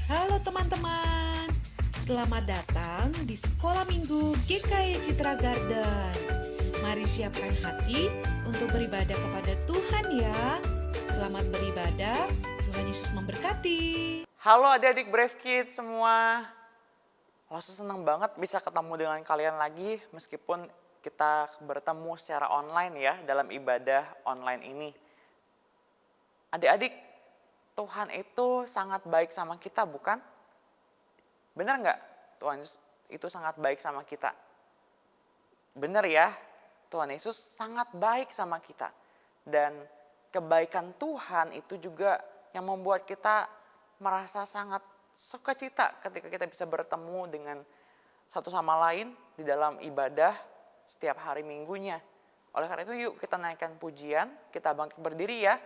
Halo teman-teman, selamat datang di Sekolah Minggu GKI Citra Garden. Mari siapkan hati untuk beribadah kepada Tuhan ya. Selamat beribadah, Tuhan Yesus memberkati. Halo adik-adik Brave Kids semua. Langsung senang banget bisa ketemu dengan kalian lagi meskipun kita bertemu secara online ya dalam ibadah online ini. Adik-adik, Tuhan itu sangat baik sama kita, bukan? Benar nggak? Tuhan itu sangat baik sama kita. Benar ya, Tuhan Yesus sangat baik sama kita. Dan kebaikan Tuhan itu juga yang membuat kita merasa sangat sukacita ketika kita bisa bertemu dengan satu sama lain di dalam ibadah setiap hari minggunya. Oleh karena itu yuk kita naikkan pujian, kita bangkit berdiri ya.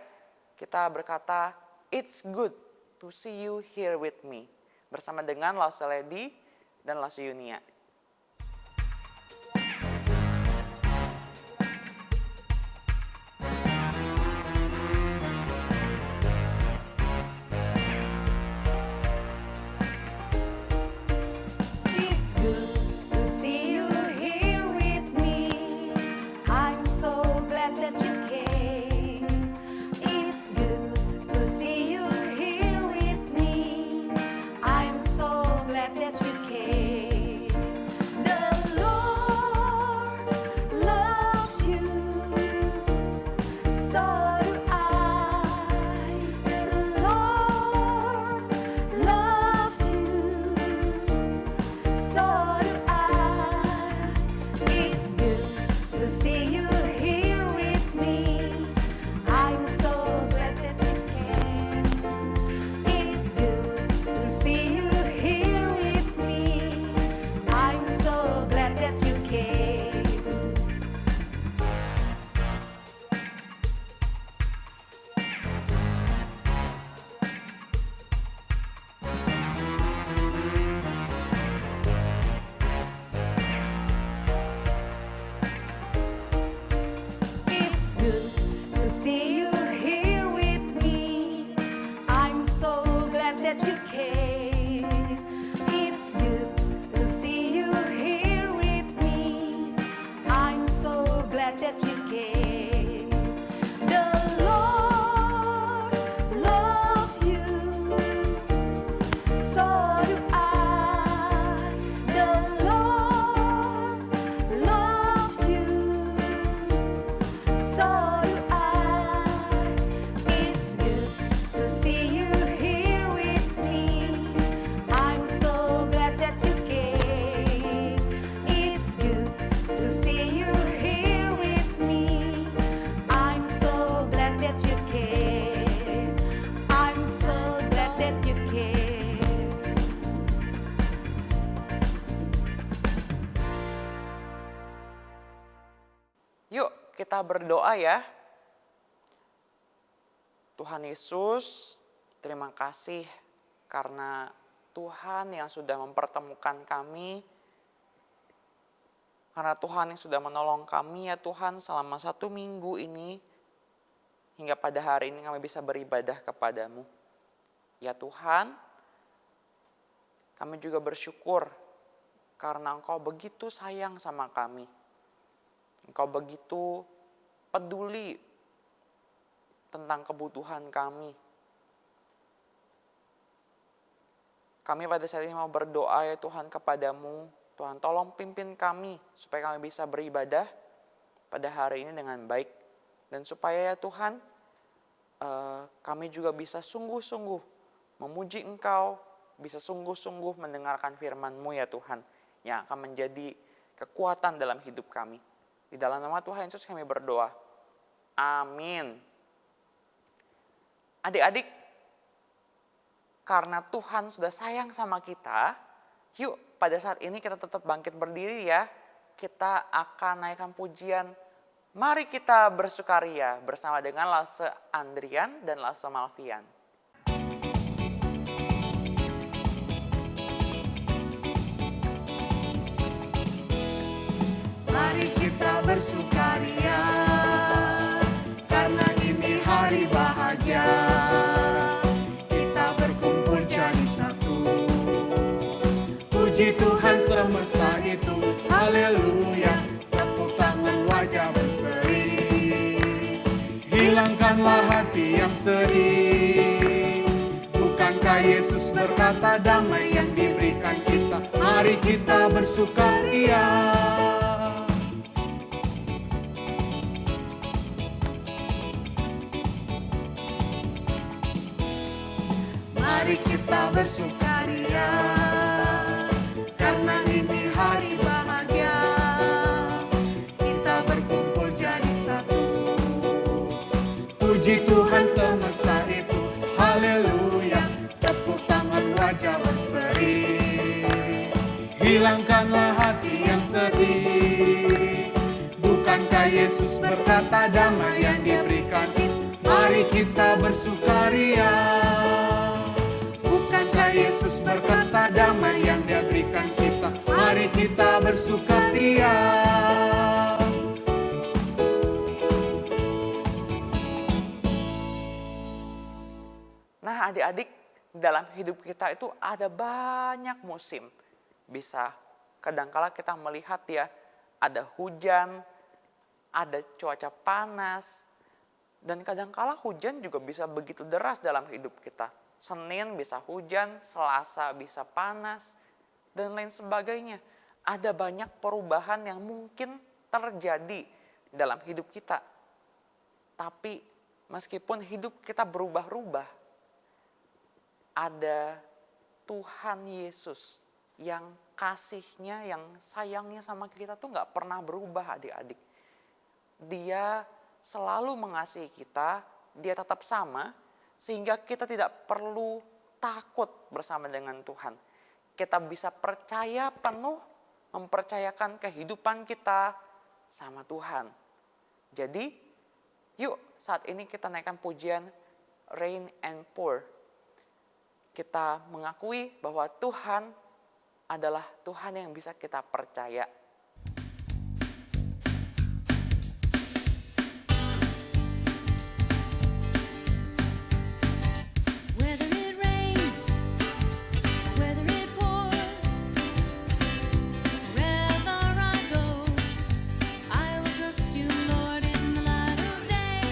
Kita berkata, "It's good to see you here with me." Bersama dengan Lause Lady dan Lause Yunia. It's good to see you here with me. I'm so glad that you came. It's good to see you here with me. I'm so glad that you came. The Lord loves you. So do I. The Lord loves you. So do I. It's good to see you here with me. I'm so glad that you came. It's good to see you here with me. I'm so glad that you came. It's good to see you here with me. I'm so glad that you came. It's good to see you here with me. I'm so glad that you came. The Lord loves you. So do I. The Lord loves you. So do I. It's good to see you here with me. I'm so glad that you came. It's good to see you here with me. I'm so glad that you came. I'm so glad that you came. Yuk kita berdoa ya. Tuhan Yesus, terima kasih karena Tuhan yang sudah mempertemukan kami. Karena Tuhan yang sudah menolong kami ya Tuhan selama 1 minggu ini. Hingga pada hari ini kami bisa beribadah kepadamu. Ya Tuhan, kami juga bersyukur karena Engkau begitu sayang sama kami. Engkau begitu peduli tentang kebutuhan kami. Kami pada saat ini mau berdoa ya Tuhan kepadamu. Tuhan tolong pimpin kami supaya kami bisa beribadah pada hari ini dengan baik. Dan supaya ya Tuhan kami juga bisa sungguh-sungguh memuji Engkau. Bisa sungguh-sungguh mendengarkan firman-Mu ya Tuhan. Yang akan menjadi kekuatan dalam hidup kami. Di dalam nama Tuhan Yesus kami berdoa. Amin. Adik-adik, karena Tuhan sudah sayang sama kita, yuk pada saat ini kita tetap bangkit berdiri ya. Kita akan naikkan pujian. Mari kita bersukaria bersama dengan Lause Andrian dan Lause Malvian. Mari kita bersukaria karena ini hari bahagia. Kita berkumpul jadi satu hilangkanlah hati yang sedih. Bukankah Yesus berkata damai yang diberikan kita? Mari kita bersukaria. Mari kita bersukaria, karena ini hari bahagia. Kita berkumpul jadi satu. Puji Tuhan semesta itu, haleluya. Tepuk tangan wajah berseri. Hilangkanlah hati yang sedih. Bukankah Yesus berkata damai yang diberikan? Mari kita bersukaria. Bukankah Yesus berkata damai yang Dia berikan kita? Mari kita bersukaria. Nah, adik-adik, dalam hidup kita itu ada banyak musim. Bisa kadangkala kita melihat ya, ada hujan, ada cuaca panas, dan kadangkala hujan juga bisa begitu deras dalam hidup kita. Senin bisa hujan, Selasa bisa panas, dan lain sebagainya. Ada banyak perubahan yang mungkin terjadi dalam hidup kita. Tapi meskipun hidup kita berubah-ubah, ada Tuhan Yesus yang kasihnya, yang sayangnya sama kita tuh gak pernah berubah adik-adik. Dia selalu mengasihi kita, Dia tetap sama, sehingga kita tidak perlu takut bersama dengan Tuhan. Kita bisa percaya penuh, mempercayakan kehidupan kita sama Tuhan. Jadi, yuk saat ini kita naikkan pujian Rain and Pour. Kita mengakui bahwa Tuhan adalah Tuhan yang bisa kita percaya. Whether it rains, whether it pours, wherever I go, I will trust you, Lord, in the light of day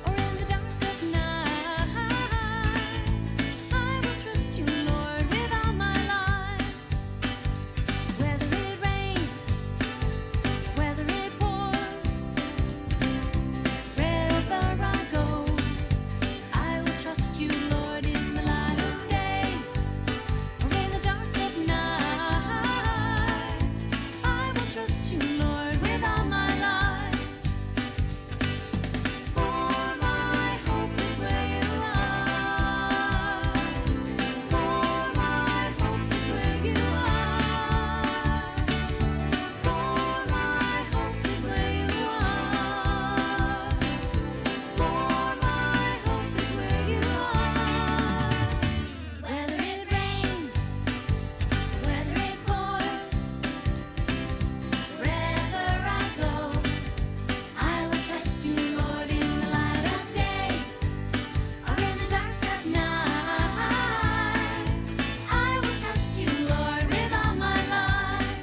or in the dark of night. I will trust you, Lord, with all my life. Whether it rains, whether it pours, wherever I go, I will trust you, Lord, in the light of day or in the dark of night. I will trust you, Lord, with all my life. For my hope is where you are. For my hope is where you are. For my hope is where you are. For my hope is where you are. Whether it rains, whether it pours, wherever I go, I will trust you, Lord, in the light of day or in the dark of night. I will trust you, Lord, with all my life.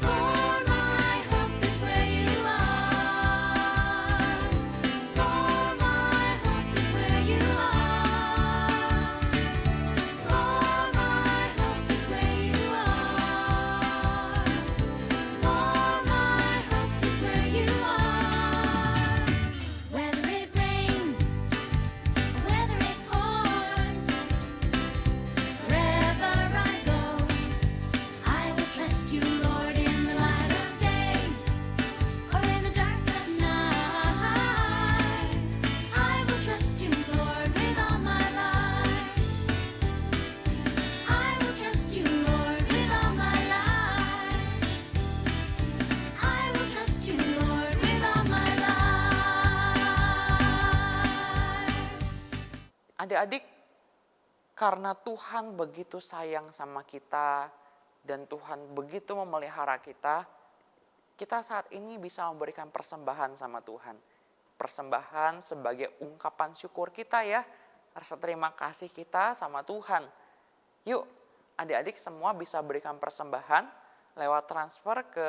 For my hope is where you are. For my hope is where you are. For my hope is where you are. For my hope is where you are. Whether it rains, whether it pours, wherever I go, I will trust you, Lord, in the light of day or in the dark of night. I will trust you, Lord, with all my life. I will trust you, Lord, with all my life. I will trust you, Lord, with all my life. Adik-adik, karena Tuhan begitu sayang sama kita dan Tuhan begitu memelihara kita, kita saat ini bisa memberikan persembahan sama Tuhan. Persembahan sebagai ungkapan syukur kita ya, rasa terima kasih kita sama Tuhan. Yuk, adik-adik semua bisa berikan persembahan lewat transfer ke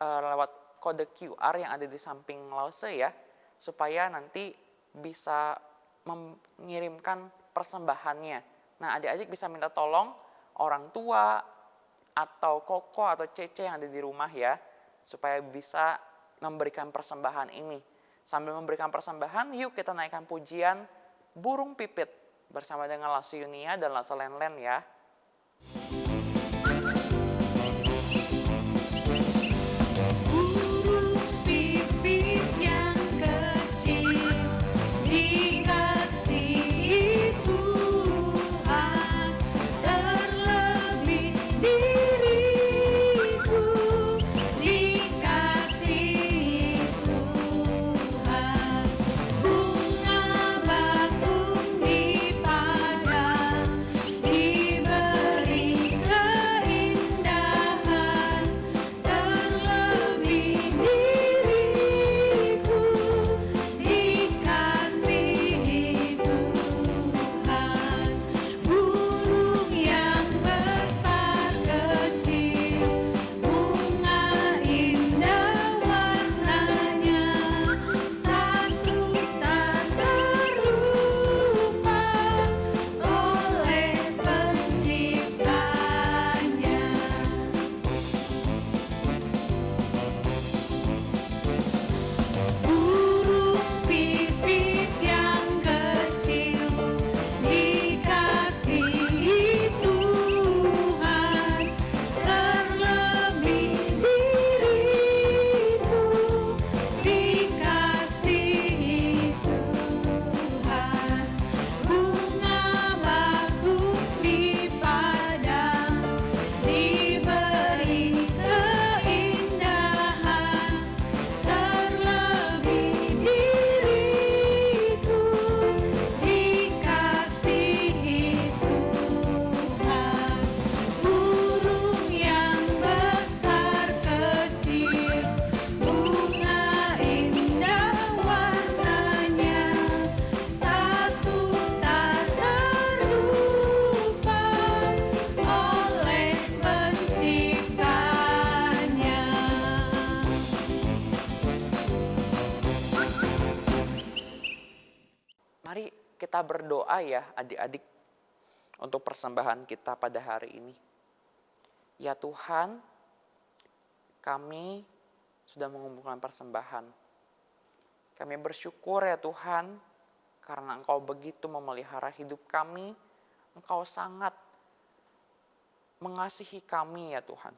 lewat kode QR yang ada di samping lause ya. supaya nanti bisa mengirimkan persembahannya. Nah, adik-adik bisa minta tolong orang tua atau koko atau cece yang ada di rumah ya, supaya bisa memberikan persembahan ini. Sambil memberikan persembahan, yuk kita naikkan pujian Burung Pipit bersama dengan Lasu Yunia dan Lasu Lenlen ya. Burung pipit yang kecil dikasihi Tuhan, terlebih diriku dikasihi Tuhan. Bunga bakung di padang diberi keindahan, terlebih diriku dikasihi Tuhan. Burung yang besar kecil, bunga indah warnanya, satu tak terlupa oleh penciptanya. Burung pipit yang kecil dikasihi Tuhan, terlebih diriku dikasihi Tuhan. Bunga bakung di padang diberi keindahan, terlebih diriku dikasihi Tuhan. Burung yang besar kecil, bunga indah warnanya, satu tak terlupa oleh penciptanya. Mari kita berdoa ya adik-adik untuk persembahan kita pada hari ini. Ya Tuhan, kami sudah mengumpulkan persembahan. Kami bersyukur ya Tuhan, karena Engkau begitu memelihara hidup kami. Engkau sangat mengasihi kami ya Tuhan.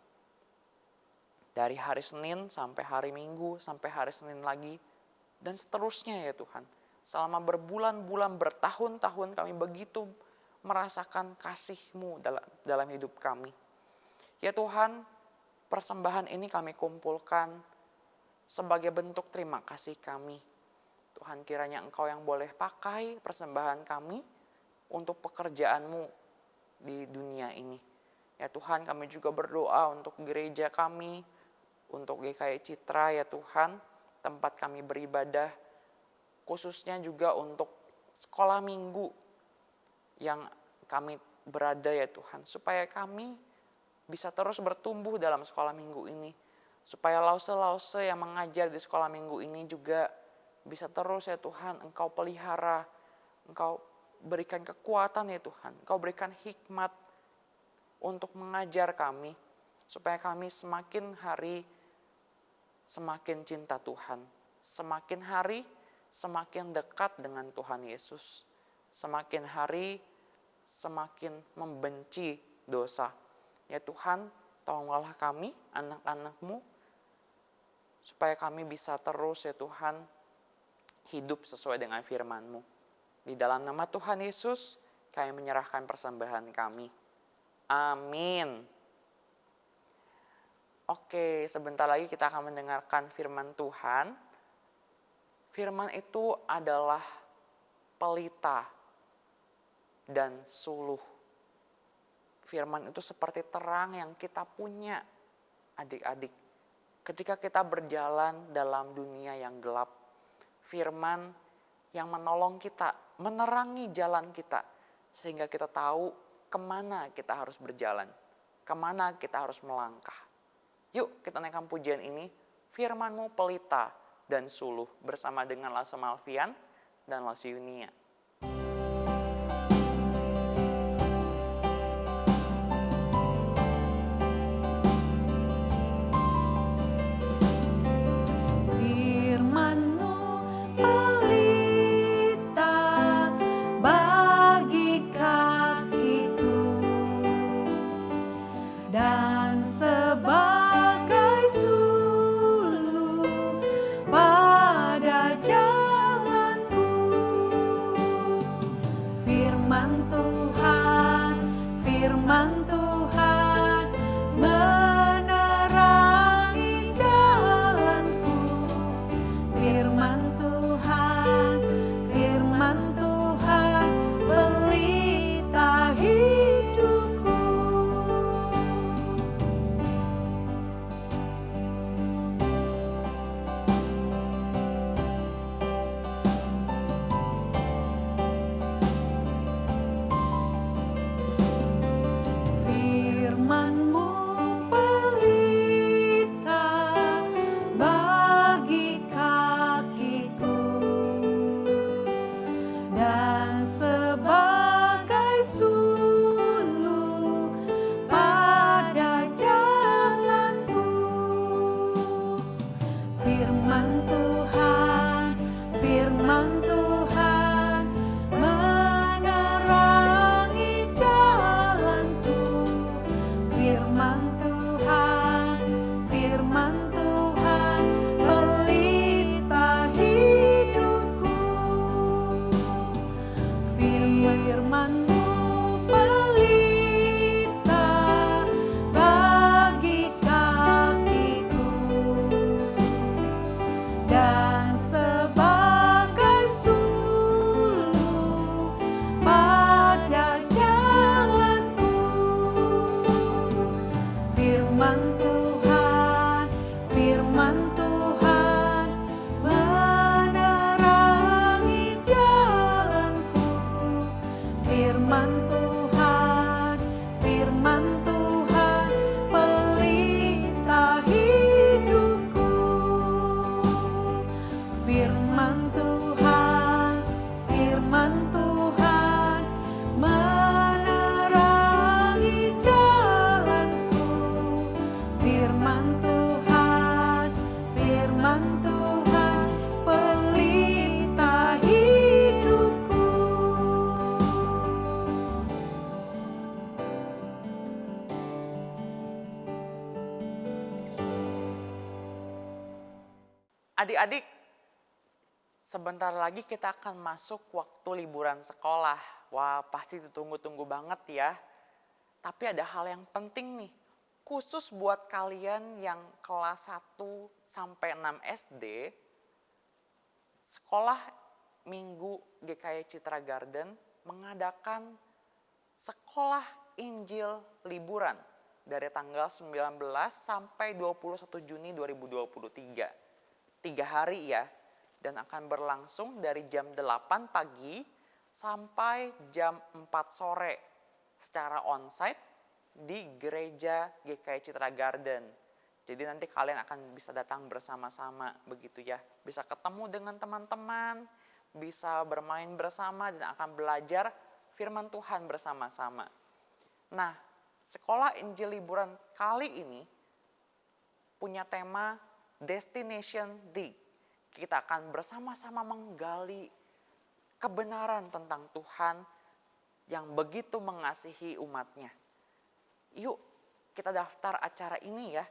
Dari hari Senin sampai hari Minggu, sampai hari Senin lagi, dan seterusnya ya Tuhan. Selama berbulan-bulan, bertahun-tahun kami begitu merasakan kasih-Mu dalam hidup kami. Ya Tuhan, persembahan ini kami kumpulkan sebagai bentuk terima kasih kami. Tuhan, kiranya Engkau yang boleh pakai persembahan kami untuk pekerjaan-Mu di dunia ini. Ya Tuhan, kami juga berdoa untuk gereja kami, untuk GKI Citra ya Tuhan, tempat kami beribadah, khususnya juga untuk sekolah minggu yang kami berada ya Tuhan, supaya kami bisa terus bertumbuh dalam sekolah minggu ini, supaya lause-lause yang mengajar di sekolah minggu ini juga bisa terus ya Tuhan Engkau pelihara, Engkau berikan kekuatan ya Tuhan, Engkau berikan hikmat untuk mengajar kami, supaya kami semakin hari semakin cinta Tuhan, semakin hari semakin dekat dengan Tuhan Yesus, semakin hari semakin membenci dosa. Ya Tuhan, tolonglah kami, anak-anak-Mu, supaya kami bisa terus ya Tuhan hidup sesuai dengan firman-Mu. Di dalam nama Tuhan Yesus, kami menyerahkan persembahan kami. Amin. Oke, sebentar lagi kita akan mendengarkan firman Tuhan. Firman itu adalah pelita dan suluh. Firman itu seperti terang yang kita punya, adik-adik. Ketika kita berjalan dalam dunia yang gelap, firman yang menolong kita, menerangi jalan kita, sehingga kita tahu kemana kita harus berjalan, kemana kita harus melangkah. Yuk kita naikkan pujian ini, firman-Mu pelita dan Suluh bersama dengan Lause Malvian dan Lause Yunia. Firman-Mu pelita bagi kakiku dan sebagai suluh pada jalanku. Firman Tuhan menerangi jalanku. Firman Tuhan pelita hidupku. Firman-Mu pelita bagi kakiku dan sebagai suluh pada jalanku. Firman Tuhan menerangi jalanku. Firman Tuhan pelita hidupku. Firman-Mu pelita bagi kakiku dan sebagai suluh pada jalanku. Firman Tuhan menerangi jalanku. Firman Tuhan pelita hidupku. Firman Tuhan menerangi jalanku. Firman Tuhan pelita hidupku. Adik-adik, sebentar lagi kita akan masuk waktu liburan sekolah. Wah, pasti ditunggu-tunggu banget ya. Tapi ada hal yang penting nih, khusus buat kalian yang kelas 1 sampai 6 SD, Sekolah Minggu GKI Citra Garden mengadakan Sekolah Injil Liburan dari tanggal 19 sampai 21 Juni 2023. 3 hari ya, dan akan berlangsung dari jam 8 pagi sampai jam 4 sore secara onsite di gereja GKI Citra Garden. Jadi nanti kalian akan bisa datang bersama-sama begitu ya. Bisa ketemu dengan teman-teman, bisa bermain bersama dan akan belajar firman Tuhan bersama-sama. Nah, Sekolah Injil Liburan kali ini punya tema Destination Dig. Kita akan bersama-sama menggali kebenaran tentang Tuhan yang begitu mengasihi umatnya. Yuk kita daftar acara ini ya.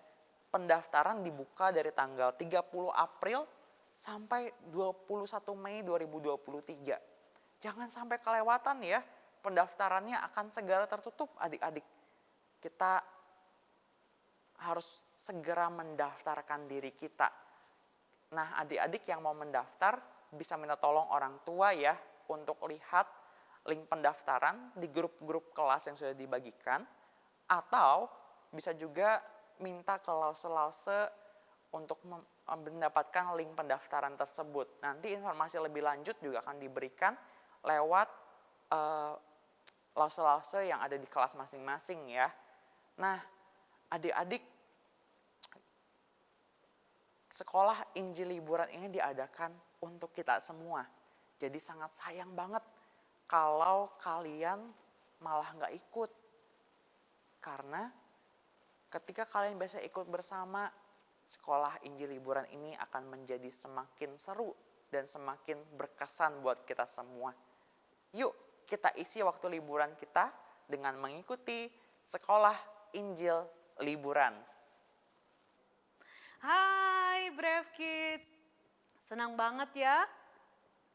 Pendaftaran dibuka dari tanggal 30 April sampai 21 Mei 2023. Jangan sampai kelewatan ya. Pendaftarannya akan segera tertutup adik-adik. Kita harus segera mendaftarkan diri kita. Nah, adik-adik yang mau mendaftar bisa minta tolong orang tua ya untuk lihat link pendaftaran di grup-grup kelas yang sudah dibagikan, atau bisa juga minta ke lause-lause untuk mendapatkan link pendaftaran tersebut. Nanti informasi lebih lanjut juga akan diberikan lewat lause-lause yang ada di kelas masing-masing ya. Nah, adik-adik, sekolah Injil liburan ini diadakan untuk kita semua. Jadi sangat sayang banget kalau kalian malah nggak ikut. Karena ketika kalian bisa ikut bersama, sekolah Injil liburan ini akan menjadi semakin seru dan semakin berkesan buat kita semua. Yuk kita isi waktu liburan kita dengan mengikuti sekolah Injil liburan. Hai Brave Kids, senang banget ya.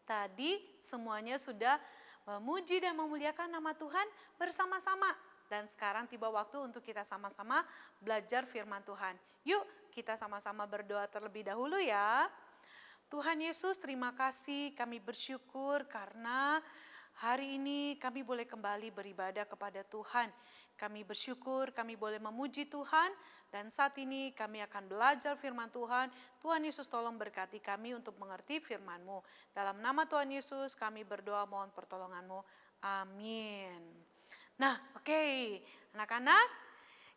Tadi semuanya sudah memuji dan memuliakan nama Tuhan bersama-sama. Dan sekarang tiba waktu untuk kita sama-sama belajar firman Tuhan. Yuk kita sama-sama berdoa terlebih dahulu ya. Tuhan Yesus, terima kasih, kami bersyukur karena hari ini kami boleh kembali beribadah kepada Tuhan. Kami bersyukur, kami boleh memuji Tuhan, dan saat ini kami akan belajar firman Tuhan. Tuhan Yesus tolong berkati kami untuk mengerti firman-Mu. Dalam nama Tuhan Yesus kami berdoa mohon pertolongan-Mu. Amin. Nah, oke, anak-anak,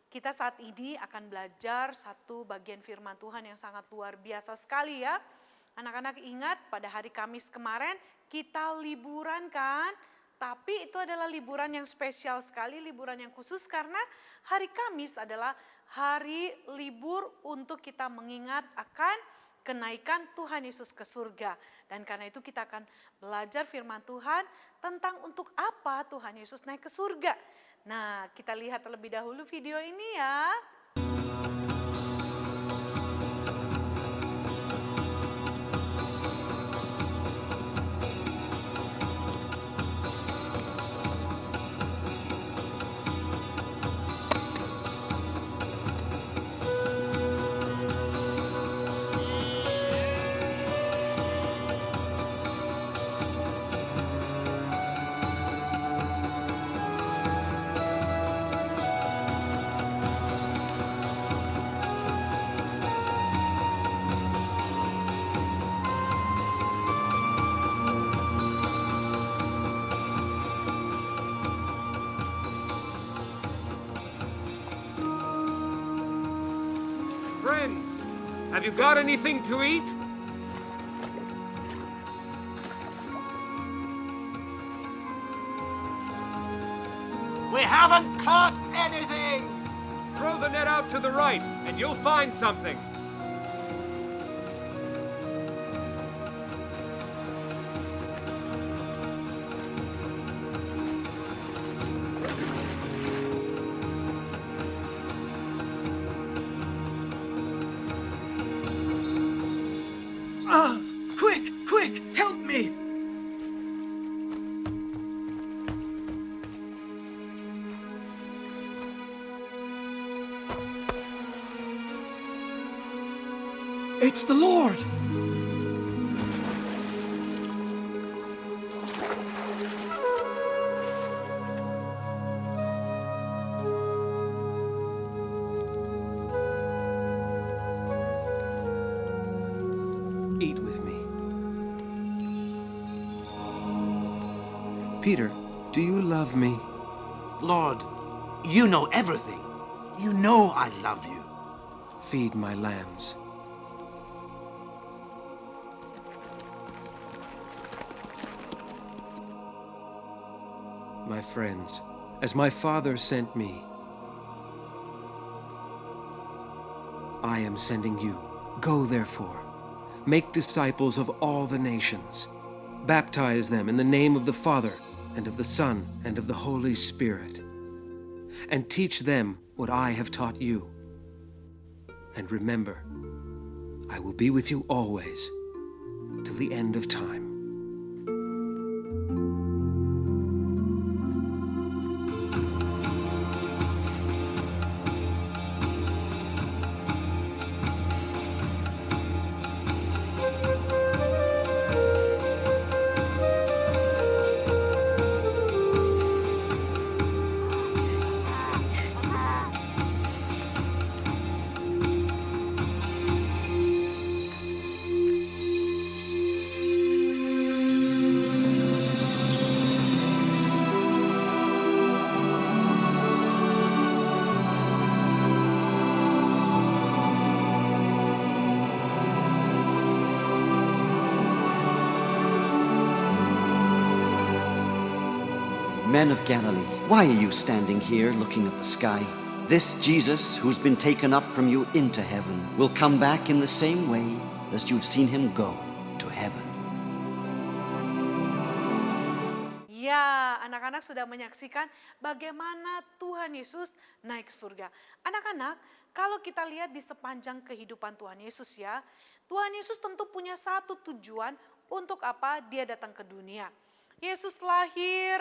kita saat ini akan belajar satu bagian firman Tuhan yang sangat luar biasa sekali ya. Anak-anak ingat pada hari Kamis kemarin kita liburan kan? Tapi itu adalah liburan yang spesial sekali, liburan yang khusus karena hari Kamis adalah hari libur untuk kita mengingat akan kenaikan Tuhan Yesus ke surga. Dan karena itu kita akan belajar firman Tuhan tentang untuk apa Tuhan Yesus naik ke surga. Nah, kita lihat terlebih dahulu video ini ya. Friends, have you got anything to eat? We haven't caught anything! Throw the net out to the right, and you'll find something. Quick, help me! It's the Lord! Eat with me. Peter, do you love me? Lord, you know everything. You know I love you. Feed my lambs. My friends, as my Father sent me, I am sending you. Go therefore, make disciples of all the nations. Baptize them in the name of the Father, and of the Son, and of the Holy Spirit. And teach them what I have taught you. And remember, I will be with you always, till the end of time. Men of Galilee, why are you standing here looking at the sky? This Jesus, who's been taken up from you into heaven, will come back in the same way as you've seen him go to heaven. Ya, anak-anak sudah menyaksikan bagaimana Tuhan Yesus naik ke surga. Anak-anak, kalau kita lihat di sepanjang kehidupan Tuhan Yesus ya, Tuhan Yesus tentu punya satu tujuan untuk apa dia datang ke dunia. Yesus lahir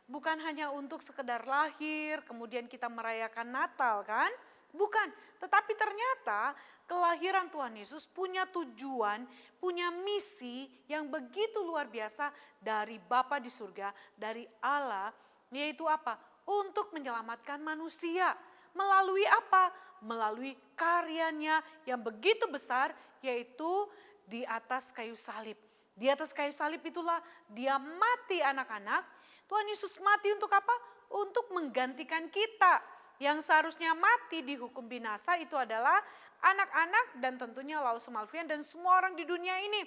bukan hanya untuk sekedar lahir, kemudian kita merayakan Natal kan? Bukan, tetapi ternyata kelahiran Tuhan Yesus punya tujuan, punya misi yang begitu luar biasa dari Bapa di surga, dari Allah, yaitu apa? Untuk menyelamatkan manusia. Melalui apa? Melalui karyanya yang begitu besar, yaitu di atas kayu salib. Di atas kayu salib itulah dia mati anak-anak. Tuhan Yesus mati untuk apa? Untuk menggantikan kita. Yang seharusnya mati dihukum binasa itu adalah anak-anak dan tentunya Laos Malvian dan semua orang di dunia ini.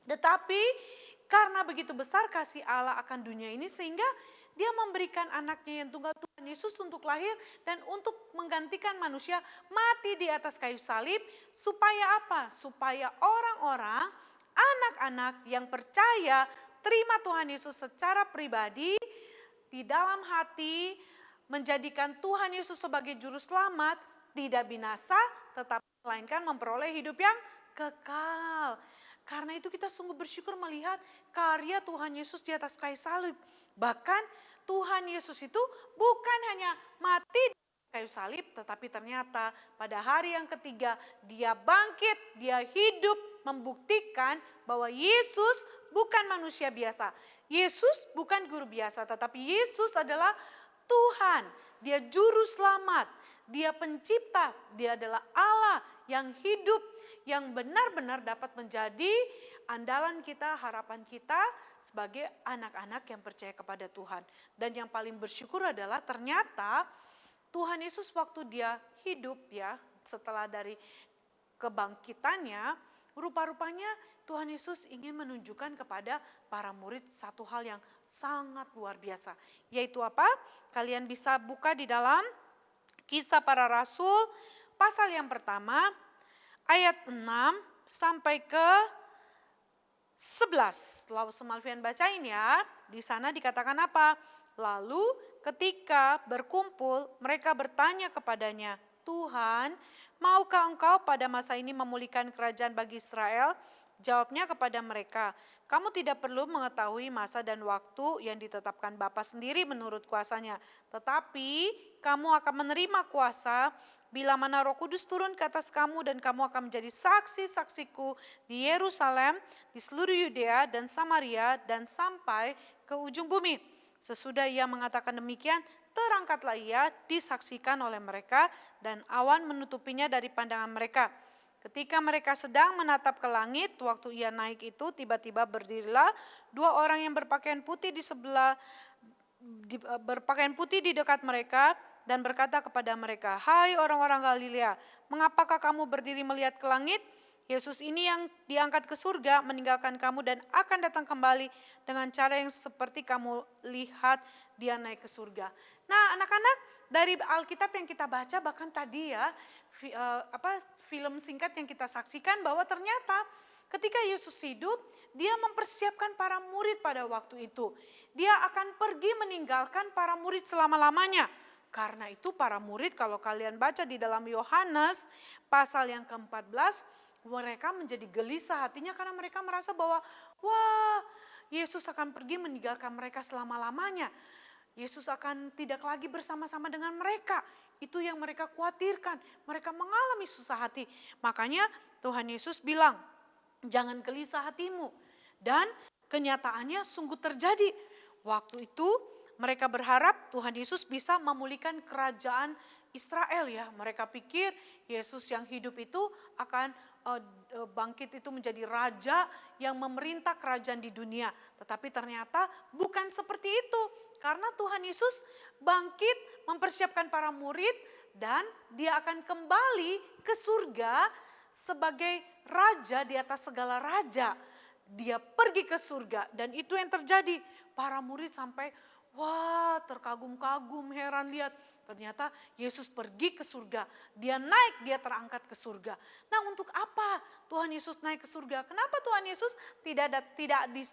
Tetapi karena begitu besar kasih Allah akan dunia ini sehingga dia memberikan anaknya yang tunggal Tuhan Yesus untuk lahir dan untuk menggantikan manusia mati di atas kayu salib. Supaya apa? Supaya orang-orang, anak-anak yang percaya terima Tuhan Yesus secara pribadi di dalam hati, menjadikan Tuhan Yesus sebagai juru selamat, tidak binasa tetapi melainkan memperoleh hidup yang kekal. Karena itu kita sungguh bersyukur melihat karya Tuhan Yesus di atas kayu salib. Bahkan Tuhan Yesus itu bukan hanya mati di kayu salib, tetapi ternyata pada hari yang ketiga dia bangkit, dia hidup, membuktikan bahwa Yesus bukan manusia biasa. Yesus bukan guru biasa, tetapi Yesus adalah Tuhan. Dia juru selamat, dia pencipta, dia adalah Allah yang hidup, yang benar-benar dapat menjadi andalan kita, harapan kita sebagai anak-anak yang percaya kepada Tuhan. Dan yang paling bersyukur adalah ternyata Tuhan Yesus waktu dia hidup ya, setelah dari kebangkitannya, rupa-rupanya Tuhan Yesus ingin menunjukkan kepada para murid satu hal yang sangat luar biasa. Yaitu apa? Kalian bisa buka di dalam Kisah Para Rasul pasal yang pertama ayat 6 sampai ke 11. Laos Malvian bacain ya. Di sana dikatakan apa? Lalu ketika berkumpul mereka bertanya kepadanya, Tuhan, maukah engkau pada masa ini memulihkan kerajaan bagi Israel? Jawabnya kepada mereka, kamu tidak perlu mengetahui masa dan waktu yang ditetapkan Bapa sendiri menurut kuasanya. Tetapi kamu akan menerima kuasa bila mana Roh Kudus turun ke atas kamu dan kamu akan menjadi saksi-saksiku di Yerusalem, di seluruh Yudea dan Samaria dan sampai ke ujung bumi. Sesudah ia mengatakan demikian, terangkatlah ia disaksikan oleh mereka dan awan menutupinya dari pandangan mereka. Ketika mereka sedang menatap ke langit, waktu ia naik itu tiba-tiba berdirilah dua orang yang berpakaian putih di dekat mereka dan berkata kepada mereka, hai orang-orang Galilea, mengapakah kamu berdiri melihat ke langit? Yesus ini yang diangkat ke surga meninggalkan kamu dan akan datang kembali dengan cara yang seperti kamu lihat dia naik ke surga. Nah anak-anak, dari Alkitab yang kita baca bahkan tadi ya film singkat yang kita saksikan bahwa ternyata ketika Yesus hidup dia mempersiapkan para murid pada waktu itu. Dia akan pergi meninggalkan para murid selama-lamanya. Karena itu para murid kalau kalian baca di dalam Yohanes pasal yang ke-14 mereka menjadi gelisah hatinya karena mereka merasa bahwa wah Yesus akan pergi meninggalkan mereka selama-lamanya. Yesus akan tidak lagi bersama-sama dengan mereka. Itu yang mereka khawatirkan. Mereka mengalami susah hati. Makanya Tuhan Yesus bilang, jangan gelisah hatimu. Dan kenyataannya sungguh terjadi. Waktu itu mereka berharap Tuhan Yesus bisa memulihkan kerajaan Israel ya. Mereka pikir Yesus yang hidup itu akan bangkit itu menjadi raja yang memerintah kerajaan di dunia. Tetapi ternyata bukan seperti itu. Karena Tuhan Yesus bangkit mempersiapkan para murid dan dia akan kembali ke surga sebagai raja di atas segala raja. Dia pergi ke surga dan itu yang terjadi. Para murid sampai Wah, terkagum-kagum, heran, lihat. Ternyata Yesus pergi ke surga. Dia naik, dia terangkat ke surga. Nah, untuk apa Tuhan Yesus naik ke surga? Kenapa Tuhan Yesus tidak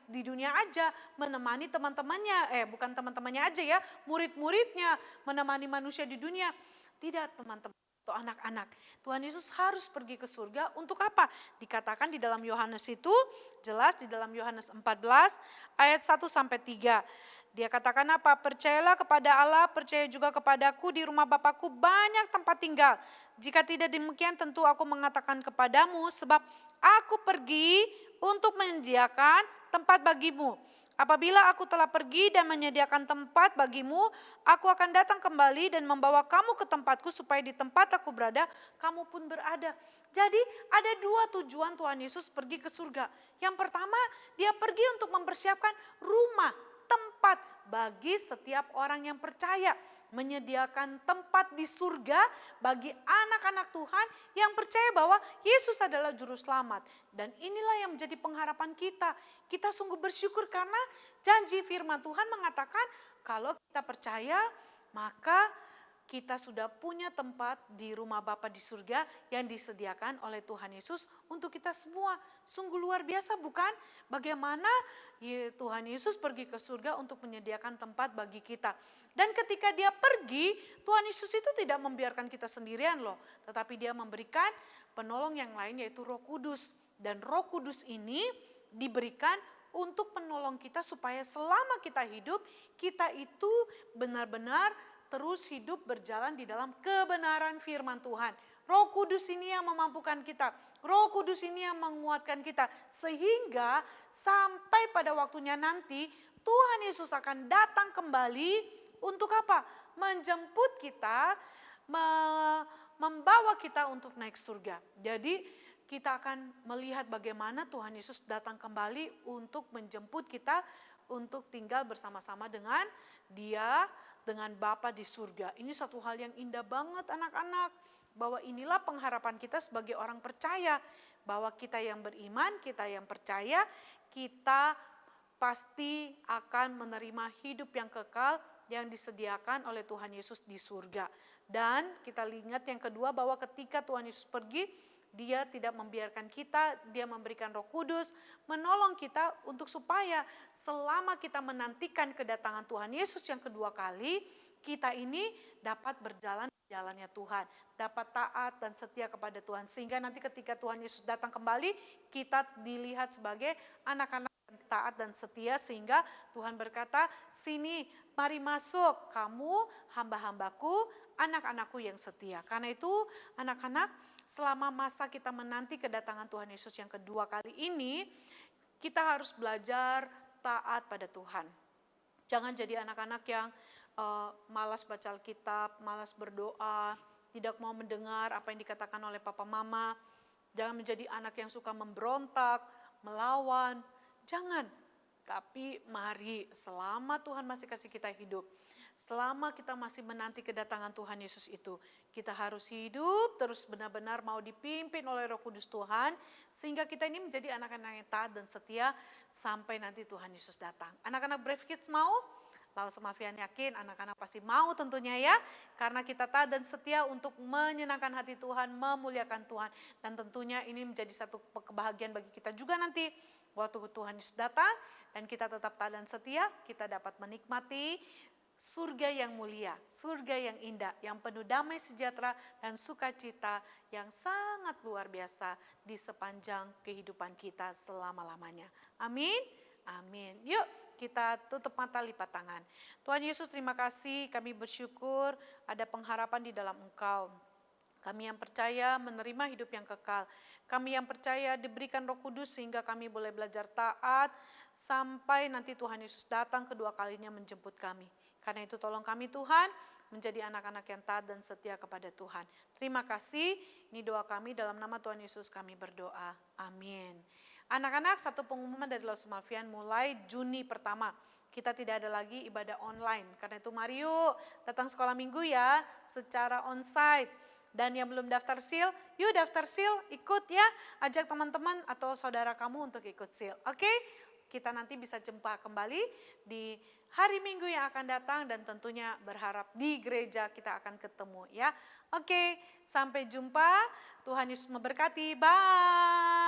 di dunia aja menemani teman-temannya, bukan teman-temannya aja ya, murid-muridnya menemani manusia di dunia. Tidak, teman-teman. Atau anak-anak. Tuhan Yesus harus pergi ke surga untuk apa? Dikatakan di dalam Yohanes itu, jelas di dalam Yohanes 14 ayat 1 sampai 3. Dia katakan apa? Percayalah kepada Allah, percaya juga kepadaku, di rumah Bapakku banyak tempat tinggal. Jika tidak demikian tentu aku mengatakan kepadamu, sebab aku pergi untuk menyediakan tempat bagimu. Apabila aku telah pergi dan menyediakan tempat bagimu, aku akan datang kembali dan membawa kamu ke tempatku supaya di tempat aku berada, kamu pun berada. Jadi ada dua tujuan Tuhan Yesus pergi ke surga. Yang pertama, dia pergi untuk mempersiapkan rumah, tempat bagi setiap orang yang percaya. Menyediakan tempat di surga bagi anak-anak Tuhan yang percaya bahwa Yesus adalah juru selamat. Dan inilah yang menjadi pengharapan kita. Kita sungguh bersyukur karena janji firman Tuhan mengatakan kalau kita percaya maka kita sudah punya tempat di rumah Bapa di surga yang disediakan oleh Tuhan Yesus untuk kita semua. Sungguh luar biasa bukan? Bagaimana Tuhan Yesus pergi ke surga untuk menyediakan tempat bagi kita. Dan ketika dia pergi, Tuhan Yesus itu tidak membiarkan kita sendirian loh. Tetapi dia memberikan penolong yang lain yaitu Roh Kudus. Dan Roh Kudus ini diberikan untuk menolong kita supaya selama kita hidup, kita itu benar-benar terus hidup berjalan di dalam kebenaran firman Tuhan. Roh Kudus ini yang memampukan kita. Roh Kudus ini yang menguatkan kita. Sehingga sampai pada waktunya nanti Tuhan Yesus akan datang kembali untuk apa? Menjemput kita, membawa kita untuk naik surga. Jadi kita akan melihat bagaimana Tuhan Yesus datang kembali untuk menjemput kita untuk tinggal bersama-sama dengan Dia, dengan Bapa di surga. Ini satu hal yang indah banget anak-anak. Bahwa inilah pengharapan kita sebagai orang percaya. Bahwa kita yang beriman, kita yang percaya, kita pasti akan menerima hidup yang kekal yang disediakan oleh Tuhan Yesus di surga. Dan kita ingat yang kedua bahwa ketika Tuhan Yesus pergi, Dia tidak membiarkan kita, Dia memberikan Roh Kudus, menolong kita untuk supaya selama kita menantikan kedatangan Tuhan Yesus yang kedua kali, kita ini dapat berjalan di jalannya Tuhan, dapat taat dan setia kepada Tuhan. Sehingga nanti ketika Tuhan Yesus datang kembali, kita dilihat sebagai anak-anak yang taat dan setia, sehingga Tuhan berkata, sini mari masuk kamu hamba-hambaku, anak-anakku yang setia. Karena itu anak-anak, selama masa kita menanti kedatangan Tuhan Yesus yang kedua kali ini, kita harus belajar taat pada Tuhan. Jangan jadi anak-anak yang malas baca Alkitab, malas berdoa, tidak mau mendengar apa yang dikatakan oleh papa mama. Jangan menjadi anak yang suka memberontak, melawan. Jangan. Tapi mari selama Tuhan masih kasih kita hidup, selama kita masih menanti kedatangan Tuhan Yesus itu, kita harus hidup terus benar-benar mau dipimpin oleh Roh Kudus Tuhan, sehingga kita ini menjadi anak-anak yang taat dan setia sampai nanti Tuhan Yesus datang. Anak-anak Brave Kids mau? Lalu Semafian yakin anak-anak pasti mau tentunya ya, karena kita taat dan setia untuk menyenangkan hati Tuhan, memuliakan Tuhan. Dan tentunya ini menjadi satu kebahagiaan bagi kita juga nanti. Waktu Tuhan Yesus datang dan kita tetap taat dan setia, kita dapat menikmati surga yang mulia, surga yang indah, yang penuh damai sejahtera dan sukacita yang sangat luar biasa di sepanjang kehidupan kita selama-lamanya. Amin, amin. Yuk kita tutup mata, lipat tangan. Tuhan Yesus, terima kasih, kami bersyukur ada pengharapan di dalam Engkau. Kami yang percaya menerima hidup yang kekal. Kami yang percaya diberikan Roh Kudus sehingga kami boleh belajar taat sampai nanti Tuhan Yesus datang kedua kalinya menjemput kami. Karena itu tolong kami Tuhan menjadi anak-anak yang taat dan setia kepada Tuhan. Terima kasih, ini doa kami dalam nama Tuhan Yesus kami berdoa. Amin. Anak-anak, satu pengumuman dari Los Semafian mulai Juni pertama. Kita tidak ada lagi ibadah online. Karena itu mari yuk datang sekolah minggu ya secara onsite. Dan yang belum daftar SEAL, yuk daftar SEAL, ikut ya. Ajak teman-teman atau saudara kamu untuk ikut SEAL. Oke? Kita nanti bisa jumpa kembali di hari Minggu yang akan datang dan tentunya berharap di gereja kita akan ketemu ya. Oke, sampai jumpa. Tuhan Yesus memberkati. Bye.